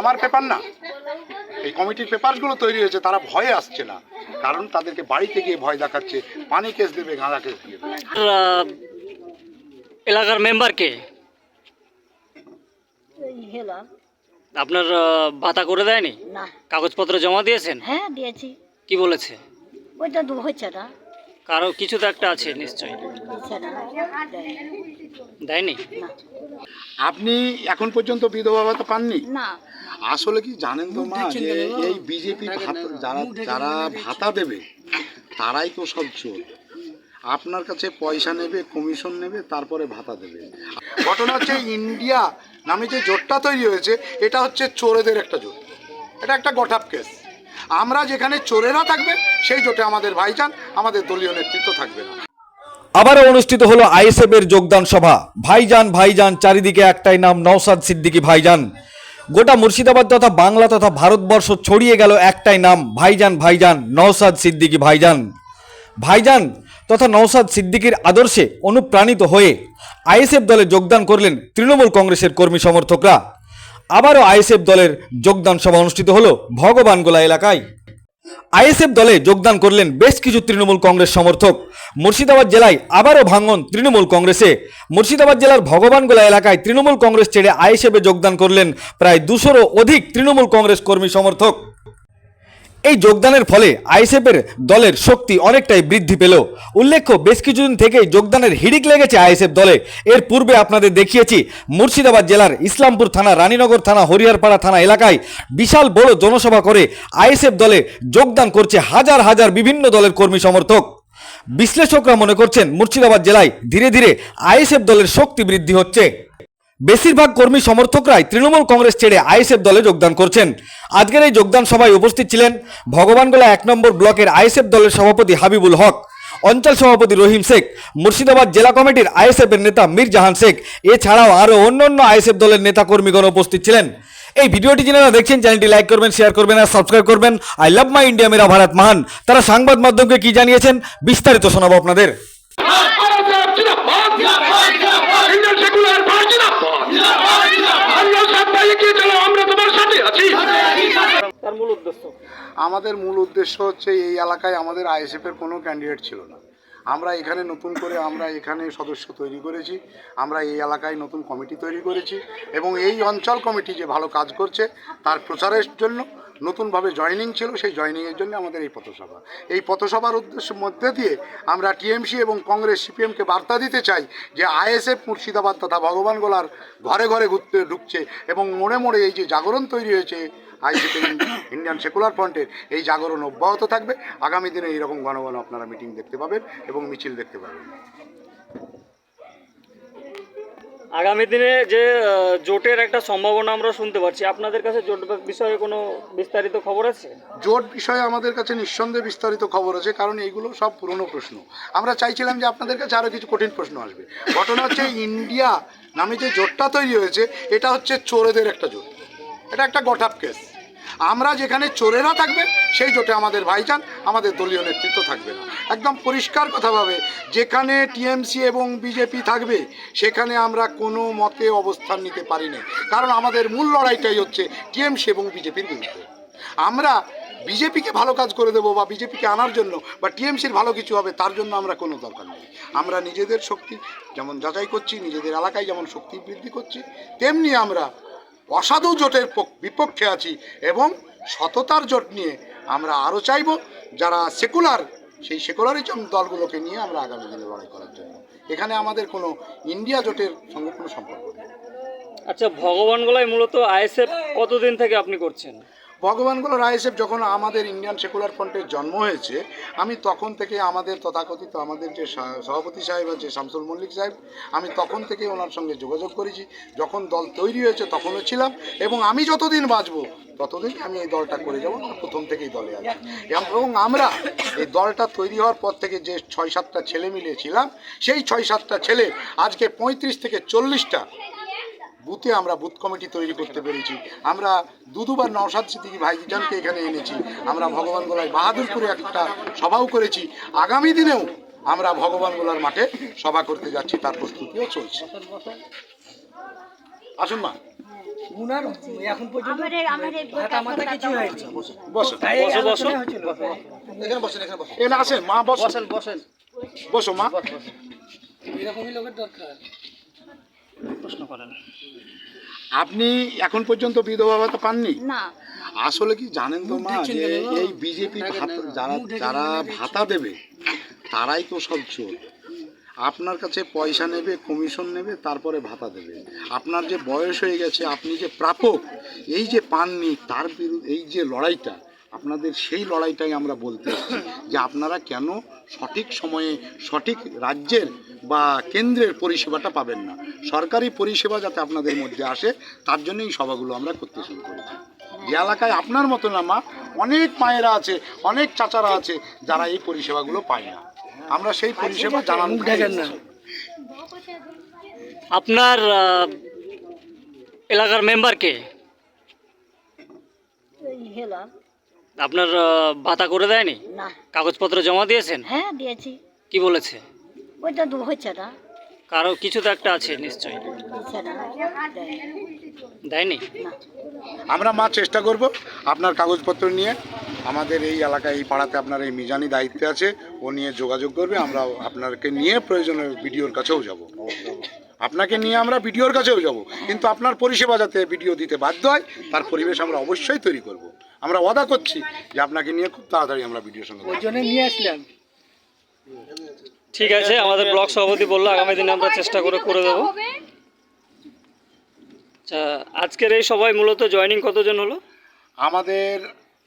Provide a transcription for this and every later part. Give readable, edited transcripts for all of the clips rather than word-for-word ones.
আমার পেপার না, এই কমিটির পেপারগুলো তৈরি হয়েছে, তারা ভয়ে আসছে না, কারণ তাদেরকে বাড়িতে গিয়ে ভয় দেখাচ্ছে, পানি কেস দেবে, গাঁদা কেস দিয়ে দেবে। এলাকার মেম্বার কে? আপনার ভাতা করে দেয়নি? না। কাগজপত্র জমা দিয়েছেন? হ্যাঁ দিয়েছি। কি বলেছে? ওইটা দু হচ্ছে না। কারো কিছু তো একটা আছে নিশ্চয়ই। দিচ্ছে না, দেয়নি? না। আপনি এখন পর্যন্ত বিধবা ভাতা পাননি? না। আসলে কি জানেন তো মা, যে এই বিজেপি যারা যারা ভাতা দেবে তারাই তো সব চোর। আপনার কাছে পয়সা নেবে, কমিশন নেবে, তারপরে ভাতা দেবে। ঘটনা হচ্ছে ইন্ডিয়া নামে যে জোটটা তৈরি হয়েছে, এটা হচ্ছে চোরেদের একটা জোট, এটা একটা গঠাপ কেস। আমরা যেখানে চোরেরা থাকবে সেই জোটে আমাদের ভাইজান, আমাদের দলীয় নেতৃত্ব থাকবে না। আবারও অনুষ্ঠিত হলো আইএসএফ এর যোগদান সভা। ভাইজান ভাইজান, চারিদিকে একটাই নাম, নওশাদ সিদ্দিকী ভাইজান। গোটা মুর্শিদাবাদ তথা বাংলা তথা ভারতবর্ষ ছড়িয়ে গেল একটাই নাম, ভাইজান ভাইজান, নওশাদ সিদ্দিকী ভাইজান। ভাইজান তথা নওশাদ সিদ্দিকীর আদর্শে অনুপ্রাণিত হয়ে আইএসএফ দলে যোগদান করলেন তৃণমূল কংগ্রেসের কর্মী সমর্থকরা। আবারও আইএসএফ দলের যোগদান সভা অনুষ্ঠিত হলো ভগবানগোলা এলাকায়। আইএসএফ দলে যোগদান করলেন বেশ কিছু তৃণমূল কংগ্রেস সমর্থক। মুর্শিদাবাদ জেলায় আবারও ভাঙন তৃণমূল কংগ্রেসে। মুর্শিদাবাদ জেলার ভগবানগোলা এলাকায় তৃণমূল কংগ্রেস ছেড়ে আইএসএফে যোগদান করলেন প্রায় 200-রও অধিক তৃণমূল কংগ্রেস কর্মী সমর্থক। এই যোগদানের ফলে আইএসএফের দলের শক্তি অনেকটাই বৃদ্ধি পেল। উল্লেখ্য, বেশ কিছুদিন থেকেই যোগদানের হিড়িক লেগেছে আইএসএফ দলে। এর পূর্বে আপনাদের দেখিয়েছি মুর্শিদাবাদ জেলার ইসলামপুর থানা, রানীনগর থানা, হরিহরপাড়া থানা এলাকায় বিশাল বড় জনসভা করে আইএসএফ দলে যোগদান করছে হাজার হাজার বিভিন্ন দলের কর্মী সমর্থক। বিশ্লেষকরা মনে করছেন মুর্শিদাবাদ জেলায় ধীরে ধীরে আইএসএফ দলের শক্তি বৃদ্ধি হচ্ছে। বেশিরভাগ কর্মী সমর্থকরাই তৃণমূল কংগ্রেস ছেড়ে আইএসএফ দলে যোগদান করছেন। আজকের এই যোগদান সভায় উপস্থিত ছিলেন ভগবানগোলা 1 নম্বর ব্লকের আইএসএফ দলের সভাপতি হাবিবুল হক, অঞ্চল সভাপতি রহিম শেখ, মুর্শিদাবাদ জেলা কমিটির আইএসএফ এর নেতা মীর জাহান শেখ, এছাড়াও আরও অন্যান্য আইএসএফ দলের নেতাকর্মীগণ উপস্থিত ছিলেন। এই ভিডিওটি যারা দেখছেন চ্যানেলটি লাইক করবেন, শেয়ার করবেন আর সাবস্ক্রাইব করবেন। আই লাভ মাই ইন্ডিয়া, মেরা ভারত মহান। তারা সংবাদ মাধ্যমকে কি জানিয়েছেন বিস্তারিত শোনাবো আপনাদের। আমাদের মূল উদ্দেশ্য হচ্ছে, এই এলাকায় আমাদের আইএসএফের কোনো ক্যান্ডিডেট ছিল না। আমরা এখানে নতুন করে এখানে সদস্য তৈরি করেছি, আমরা এই এলাকায় নতুন কমিটি তৈরি করেছি এবং এই অঞ্চল কমিটি যে ভালো কাজ করছে তার প্রচারের জন্য নতুনভাবে জয়েনিং ছিল, সেই জয়েনিংয়ের জন্য আমাদের এই পথসভা। এই পথসভার উদ্দেশ্যের মধ্যে দিয়ে আমরা টিএমসি এবং কংগ্রেস সিপিএমকে বার্তা দিতে চাই যে আইএসএফ মুর্শিদাবাদ তথা ভগবানগোলার ঘরে ঘরে ঢুকছে এবং মোড়ে মোড়ে এই যে জাগরণ তৈরি হয়েছে আইএসএফ ইন্ডিয়ান সেকুলার ফ্রন্টের, এই জাগরণ অব্যাহত থাকবে। আগামী দিনে এইরকম ঘন ঘন আপনারা মিটিং দেখতে পাবেন এবং মিছিল দেখতে পাবেন। আগামী দিনে যে জোটের একটা সম্ভাবনা আমরা শুনতে পাচ্ছি, আপনাদের কাছে জোট বিষয়ে কোনো বিস্তারিত খবর আছে? জোট বিষয়ে আমাদের কাছে নিঃসন্দেহে বিস্তারিত খবর আছে, কারণ এইগুলো সব পুরনো প্রশ্ন। আমরা চাইছিলাম যে আপনাদের কাছে আরও কিছু কঠিন প্রশ্ন আসবে। ঘটনা হচ্ছে ইন্ডিয়া নামে যে জোটটা তৈরি হয়েছে, এটা হচ্ছে চোরেদের একটা জোট, এটা একটা গঠাপ কেস। আমরা যেখানে চোরেরা থাকবে সেই জোটে আমাদের ভাইজান, আমাদের দলীয় নেতৃত্ব থাকবে না। একদম পরিষ্কার কথা ভাবে, যেখানে টিএমসি এবং বিজেপি থাকবে সেখানে আমরা কোনো মতে অবস্থান নিতে পারি না, কারণ আমাদের মূল লড়াইটাই হচ্ছে টিএমসি এবং বিজেপির বিরুদ্ধে। আমরা বিজেপিকে ভালো কাজ করে দেবো বা বিজেপিকে আনার জন্য বা টিএমসির ভালো কিছু হবে তার জন্য আমরা কোনো দরকার নেই। আমরা নিজেদের শক্তি যেমন যাচাই করছি, নিজেদের এলাকায় যেমন শক্তি বৃদ্ধি করছি, তেমনি আমরা অসাধু জোটের বিপক্ষে আছি এবং সততার জোট নিয়ে আমরা আরও চাইব যারা সেকুলার, সেই সেকুলারিজম দলগুলোকে নিয়ে আমরা আগামী দিনে লড়াই করার জন্য। এখানে আমাদের কোনো ইন্ডিয়া জোটের সঙ্গে কোনো সম্পর্ক নেই। আচ্ছা, ভগবানগোলায় মূলত আইএসএফ কতদিন থেকে আপনি করছেন? ভগবানগোলার আইএসএফ যখন আমাদের ইন্ডিয়ান সেকুলার ফ্রন্টের জন্ম হয়েছে, আমি তখন থেকে আমাদের তথাকথিত আমাদের যে সভাপতি সাহেব আছে শামসুল মল্লিক সাহেব, আমি তখন থেকে ওনার সঙ্গে যোগাযোগ করেছি। যখন দল তৈরি হয়েছে তখনও ছিলাম এবং আমি যতদিন বাঁচবো ততদিন আমি এই দলটা করে যাবো, প্রথম থেকেই দলে আছি। এবং আমরা এই দলটা তৈরি হওয়ার পর থেকে যে 6-7টা ছেলে মিলেছিলাম, সেই 6-7টা ছেলে আজকে 35 থেকে 40টা বুথে আমরা বুথ কমিটি তৈরি করতে পেরেছি। আমরা দুবার নওশাদ সিদ্দিকী ভাইজানকে এখানে এনেছি। আমরা ভগবানগোলায় বাহাদুরপুরে একটা সভাও করেছি। আগামী দিনেও আমরা ভগবানগোলার মাঠে সভা করতে যাচ্ছি, তার প্রস্তুতিও চলছে। আসুন মা। উনার এখন পর্যন্ত ভাতা মাথা কিছু হয়নি। বসো তাই এই বসো, বসো। আলোচনা হয়েছিল। এখানে আসেন মা, বসেন বসো মা। এরকমই লোকের দরকার। প্রশ্ন করেন। আপনি এখন পর্যন্ত বিধবা ভাতা পাননি? না আসলে কি জানেন তো মা, যে এই বিজেপি যারা যারা ভাতা দেবে তারাই তো সব চোর। আপনার কাছে পয়সা নেবে, কমিশন নেবে, তারপরে ভাতা দেবে। আপনার যে বয়স হয়ে গেছে, আপনি যে প্রাপক, এই যে পাননি, তার বিরুদ্ধে এই যে লড়াইটা আপনাদের, সেই লড়াইটাই আমরা বলতে এসেছি যে আপনারা কেন সঠিক সময়ে সঠিক রাজ্যের বা কেন্দ্রের পরিষেবাটা পাবেন না। সরকারি পরিষেবা যাতে আপনাদের মধ্যে আসে, তার জন্য এই সভাগুলো আমরা করতে শুরু করেছি। যে এলাকায় আপনার মতো না মা, অনেক মায়েরা আছে, অনেক চাচারা আছে যারা এই পরিষেবাগুলো পায় না। আমরা সেই পরিষেবা জানান না। আপনার এলাকার মেম্বার কে? ওই হলো আপনার ভাতা করে দেয়নি? না। কাগজপত্র জমা দিয়েছেন? হ্যাঁ দিয়েছি, কি বলেছে? ওইটা হচ্ছে না, কারো কিছু তো একটা আছে নিশ্চয়ই। দিচ্ছে না, দেয়নি। দেয়নি? না আমরা মা চেষ্টা করব আপনার কাগজপত্র নিয়ে। আমাদের এই এলাকায়, এই পাড়াতে আপনার এই মিজানি দায়িত্বে আছে, ও নিয়ে যোগাযোগ করবে। আমরা আপনাকে নিয়ে প্রয়োজনে বিডিওর কাছেও যাব, আপনাকে নিয়ে আমরা বিডিওর কাছেও যাব, কিন্তু আপনার পরিষেবা যাতে বিডিও দিতে বাধ্য হয় তার পরিবেশ আমরা অবশ্যই তৈরি করব। আমরা ওয়াদা করছি যে আপনাকে নিয়ে খুব তাড়াতাড়ি আমরা বিডিওর সঙ্গে ওই জন্য নিয়ে আসলাম। ঠিক আছে, আমাদের ব্লক সভাপতি বললো আগামী দিনে আমরা চেষ্টা করে দেবো। আচ্ছা, আজকের এই সভায় মূলত জয়েনিং কতজন হলো? আমাদের,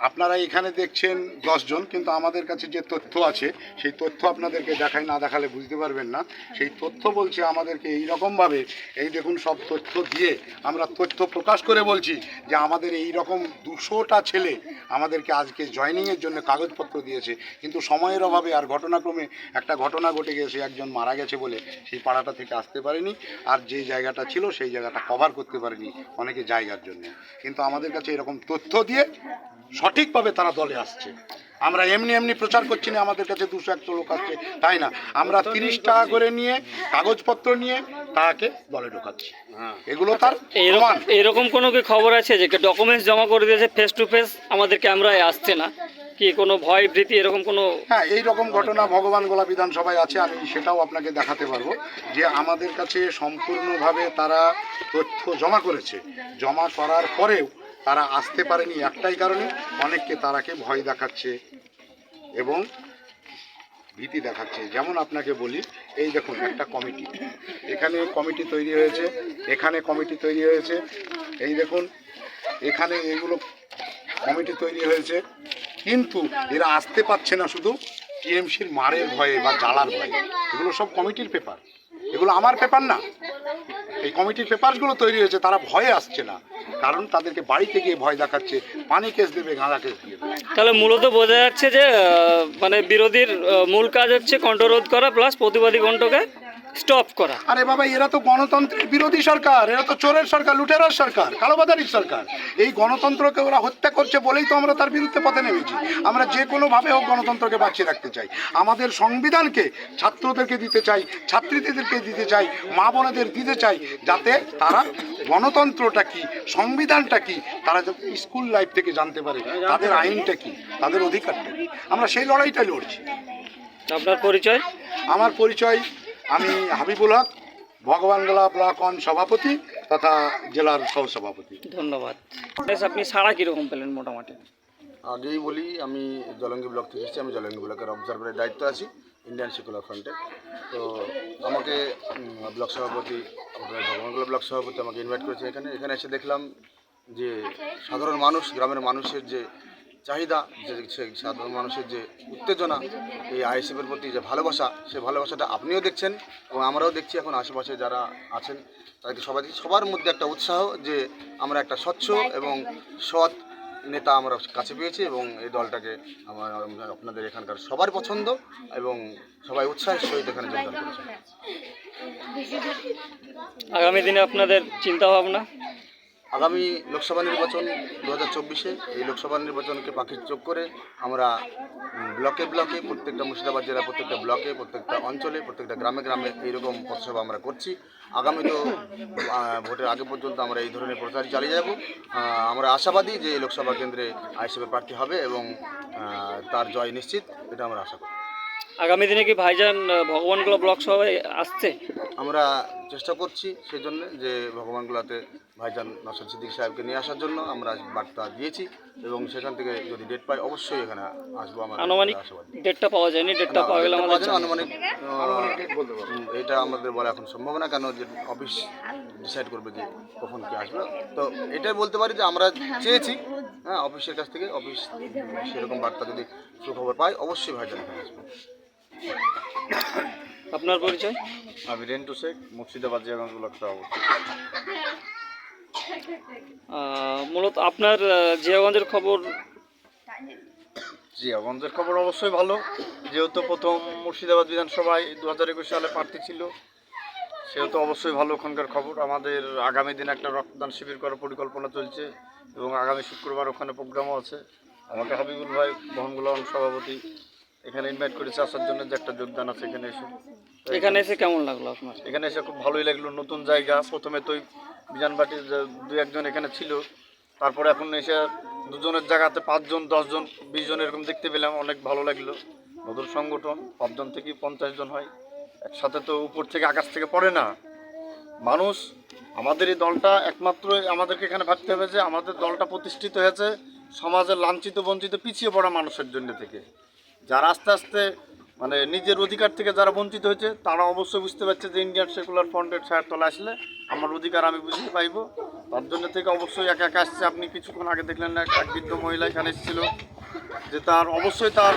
আপনারা এখানে দেখছেন 10 জন, কিন্তু আমাদের কাছে যে তথ্য আছে সেই তথ্য আপনাদেরকে দেখাই, না দেখালে বুঝতে পারবেন না। সেই তথ্য বলছে আমাদেরকে এই রকমভাবে, এই দেখুন সব তথ্য দিয়ে আমরা তথ্য প্রকাশ করে বলছি যে আমাদের এই রকম 200টা ছেলে আমাদেরকে আজকে জয়েনিংয়ের জন্য কাগজপত্র দিয়েছে, কিন্তু সময়ের অভাবে আর ঘটনাক্রমে একটা ঘটনা ঘটে গেছে, একজন মারা গেছে বলে সেই পাড়াটা থেকে আসতে পারেনি, আর যে জায়গাটা ছিল সেই জায়গাটা কভার করতে পারেনি অনেকে জায়গার জন্য। কিন্তু আমাদের কাছে এরকম তথ্য দিয়ে সঠিকভাবে তারা দলে আসছে। আমরা এমনি এমনি প্রচার করছি না আমাদের কাছে 200-100 লোক আসছে তাই না, আমরা 30 টাকা করে নিয়ে কাগজপত্র নিয়ে তাকে দলে ঢোকাচ্ছি। এগুলো তার প্রমাণ। এরকম কোনো কি খবর আছে যে ডকুমেন্টস জমা করে দিয়েছে, ফেস টু ফেস আমাদের ক্যামেরায় আসছে না, কি কোনো ভয় ভীতি এরকম কোনো? হ্যাঁ, এই রকম ঘটনা ভগবান গোলা বিধানসভায় আছে, আমি সেটাও আপনাকে দেখাতে পারবো যে আমাদের কাছে সম্পূর্ণভাবে তারা তথ্য জমা করেছে। জমা করার পরেও তারা আসতে পারেনি একটাই কারণে, অনেককে তারাকে ভয় দেখাচ্ছে এবং ভীতি দেখাচ্ছে। যেমন আপনাকে বলি, এই দেখুন একটা কমিটি, এখানে কমিটি তৈরি হয়েছে, এখানে কমিটি তৈরি হয়েছে, এই দেখুন এখানে এইগুলো কমিটি তৈরি হয়েছে, কিন্তু এরা আসতে পারছে না শুধু টিএমসির মারের ভয়ে বা জ্বালার ভয়ে। এগুলো সব কমিটির পেপার, এগুলো আমার পেপার না। এই কমিটির পেপারসগুলো তৈরি হয়েছে, তারা ভয়ে আসছে না, কারণ তাদেরকে বাড়িতে গিয়ে ভয় দেখাচ্ছে, পানি কেস দেবে, গাঁদা কেস দিয়ে দেবে। তাহলে মূলত বোঝা যাচ্ছে যে মানে বিরোধীর মূল কাজ হচ্ছে কণ্ঠরোধ করা প্লাস প্রতিবাদী কণ্ঠকে স্টপ করা। আরে বাবা, এরা তো গণতন্ত্রের বিরোধী সরকার, এরা তো চোরের সরকার, লুটেরার সরকার, কালোবাজারির সরকার। এই গণতন্ত্রকে ওরা হত্যা করছে বলেই তো আমরা তার বিরুদ্ধে পথে নেমেছি। আমরা যে কোনোভাবে হোক গণতন্ত্রকে বাঁচিয়ে রাখতে চাই। আমাদের সংবিধানকে ছাত্রদেরকে দিতে চাই, ছাত্রীদেরকে দিতে চাই, মা বোনেদের দিতে চাই, যাতে তারা গণতন্ত্রটা কি, সংবিধানটা কি, তারা যাতে স্কুল লাইফ থেকে জানতে পারে, তাদের আইনটা কি, তাদের অধিকারটা কি। আমরা সেই লড়াইটা লড়ছি। আপনার পরিচয়? আমার পরিচয়, আমি হাবিবুল হক, ভগবানগোলা ব্লক অন সভাপতি তথা জেলার সহসভাপতি। ধন্যবাদ। আপনি সারা কীরকম পেলেন মোটামুটি? আগেই বলি, আমি জলঙ্গি ব্লক থেকে এসেছি। আমি জলঙ্গি ব্লকের অবজারভারের দায়িত্ব আছি ইন্ডিয়ান সেকুলার ফ্রন্টে। তো আমাকে ব্লক সভাপতি, আমাদের ভগবানগোলা ব্লক সভাপতি আমাকে ইনভাইট করেছে এখানে। এখানে এসে দেখলাম যে সাধারণ মানুষ, গ্রামের মানুষের যে চাহিদা, যে সাধারণ মানুষের যে উত্তেজনা, এই আইএসএফের প্রতি যে ভালোবাসা, সেই ভালোবাসাটা আপনিও দেখছেন এবং আমরাও দেখছি। এখন আশেপাশে যারা আছেন তাদেরকে সবার মধ্যে একটা উৎসাহ যে আমরা একটা স্বচ্ছ এবং সৎ নেতা আমরা কাছে পেয়েছি, এবং এই দলটাকে আপনাদের এখানকার সবার পছন্দ এবং সবাই উৎসাহের সহিত এখানে যোগদান করেছে। আগামী দিনে আপনাদের চিন্তা ভাবনা? আগামী লোকসভা নির্বাচন 2024-এ এই লোকসভা নির্বাচনকে পাখির চোখ করে আমরা ব্লকে ব্লকে প্রত্যেকটা মুর্শিদাবাদ জেলার প্রত্যেকটা ব্লকে প্রত্যেকটা অঞ্চলে প্রত্যেকটা গ্রামে গ্রামে এইরকম পথসভা আমরা করছি। আগামী তো ভোটের আগে পর্যন্ত আমরা এই ধরনের প্রচার চালিয়ে যাব। আমরা আশাবাদী যে এই লোকসভা কেন্দ্রে আইএসএফের প্রার্থী হবে এবং তার জয় নিশ্চিত, এটা আমরা আশা করি। আগামী দিনে কি ভাইজান ভগবানগোলা ব্লক সভায় আসছে? আমরা চেষ্টা করছি সেই জন্য যে ভগবানগোলাতে ভাইজান নওশাদ সিদ্দিকী সাহেবকে নিয়ে আসার জন্য আমরা বার্তা দিয়েছি এবং সেখান থেকে যদি ডেট পাই অবশ্যই এখানে আসবো। আমরা আনুমানিক আশাবাদী। ডেটটা পাওয়া যায়নি, ডেটটা পাওয়া গেলে আমাদের জানাবেন। আনুমানিক এটা আমাদের বলা এখন সম্ভব না, কেন যে অফিস ডিসাইড করবে যে কখন কি আসবে। তো এটাই বলতে পারি যে আমরা চেয়েছি, হ্যাঁ, অফিসের কাছ থেকে, অফিস সেরকম বার্তা যদি সুখবর পাই অবশ্যই ভাইজান এখানে আসবে। আপনার পরিচয়? আমি রেন্টু শেখ, মুর্শিদাবাদ জিয়াগঞ্জ ব্লক সভাপতি। মূলত আপনার জিয়াগঞ্জের খবর? জিয়াগঞ্জের খবর অবশ্যই ভালো, যেহেতু প্রথম মুর্শিদাবাদ বিধানসভায় 2021 সালে প্রার্থী ছিল, সেহেতু অবশ্যই ভালো ওখানকার খবর। আমাদের আগামী দিনে একটা রক্তদান শিবির করার পরিকল্পনা চলছে এবং আগামী শুক্রবার ওখানে প্রোগ্রামও আছে। আমাকে হাবিবুল ভাই বহনগোলা সভাপতি এখানে ইনভাইট করেছে আসার জন্য, যে একটা যোগদান আছে এখানে এসে। এখানে এসে কেমন লাগলো আপনার? এখানে এসে খুব ভালোই লাগলো, নতুন জায়গা। প্রথমে তো বিজানবাটির 2-1 এখানে ছিল, তারপরে এখন এসে দুজনের জায়গাতে 5 জন 10 জন 20 জন এরকম দেখতে পেলাম, অনেক ভালো লাগলো। নতুন সংগঠন, 5 জন থেকে 50 জন হয় একসাথে, তো উপর থেকে আকাশ থেকে পড়ে না মানুষ। আমাদের এই দলটা একমাত্রই আমাদেরকে এখানে ভাবতে হবে যে আমাদের দলটা প্রতিষ্ঠিত হয়েছে সমাজের লাঞ্ছিত বঞ্চিত পিছিয়ে পড়া মানুষের জন্য থেকে, যারা আস্তে আস্তে মানে নিজের অধিকার থেকে যারা বঞ্চিত হয়েছে তারা অবশ্যই বুঝতে পারছে যে ইন্ডিয়ান সেকুলার ফ্রন্টের ছায়ার তলে আসলে আমার অধিকার আমি বুঝতে পাইব। তার জন্য থেকে অবশ্যই একা একা আসছে। আপনি কিছুক্ষণ আগে দেখলেন না, এক বৃদ্ধ মহিলা এখানে এসেছিল, যে তার অবশ্যই তার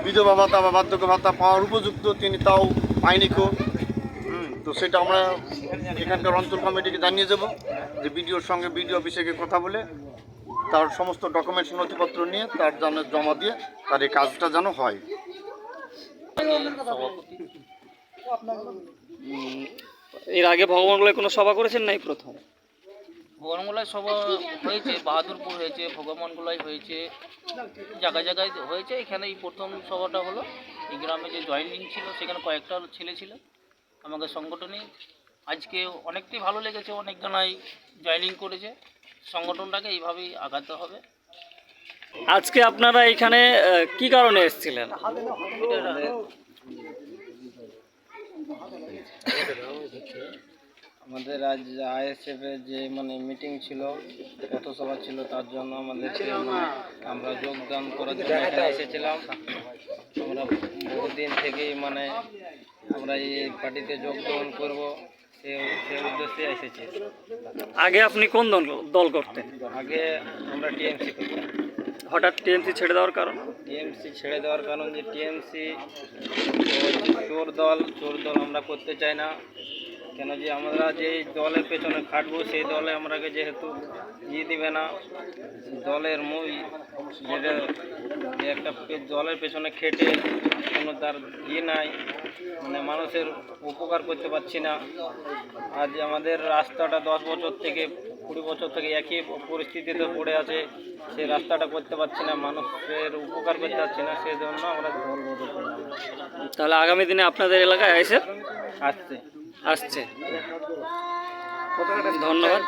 বিধবা ভাতা বা বার্ধক্য ভাতা পাওয়ার উপযুক্ত, তিনি তাও পায়নি কো। তো সেটা আমরা এখানকার অঞ্চল কমিটিকে জানিয়ে যাব যে বিডিওর সঙ্গে বিডিও অফিসে গিয়ে কথা বলে তার সমস্ত ডকুমেন্টস নথিপত্র নিয়ে তার যেন জমা দিয়ে তার এই কাজটা যেন হয়। এর আগে ভগবানগোলায় কোনো সভা করেছেন নাই? প্রথম ভগবানগোলায় সভা হয়েছে, বাহাদুরপুর হয়েছে, ভগবানগোলায় হয়েছে, জায়গায় জায়গায় হয়েছে। এখানে এই প্রথম সভাটা হলো। এই গ্রামে যে জয়েনিং ছিল সেখানে কয়েকটা ছেলে ছিল আমাদের সংগঠনে। আজকে অনেকটাই ভালো লেগেছে, অনেক জনাই জয়েনিং করেছে। সংগঠনটাকে এইভাবেই আগাতে হবে। আজকে আপনারা এখানে কি কারণে এসেছিলেন? আমাদের আজ আইএসএফের যে মিটিং ছিল, পথসভা ছিল, তার জন্য আমাদেরকে আমরা যোগদান করার জন্য এখানে এসেছিলাম। আমরা বহুদিন থেকেই আমরা এই পার্টিতে যোগদান করব সেই উদ্দেশ্যে এসেছি। আগে আপনি কোন দল করতেন? আগে আমরা টিএমসি করতাম। হঠাৎ টিএমসি ছেড়ে দেওয়ার কারণ? টিএমসি ছেড়ে দেওয়ার কারণ যে টিএমসি চোর দল আমরা করতে চাই না। কেন যে আমরা যে দলের পেছনে খাটবো সেই দলে আমরাকে যেহেতু দিবে না, দলের যেটা যে একটা দলের পেছনে খেটে কোনো তার নাই, মানুষের উপকার করতে পারছি না। আজ আমাদের রাস্তাটা 10 বছর থেকে 20 বছর থেকে একই পরিস্থিতিতে পড়ে আছে, সেই রাস্তাটা করতে পারছি না, মানুষের উপকার করতে পারছি না, সেই জন্য আমরা দল বদল করলাম। তাহলে আগামী দিনে আপনাদের এলাকায় আসছে? আসছে। ধন্যবাদ।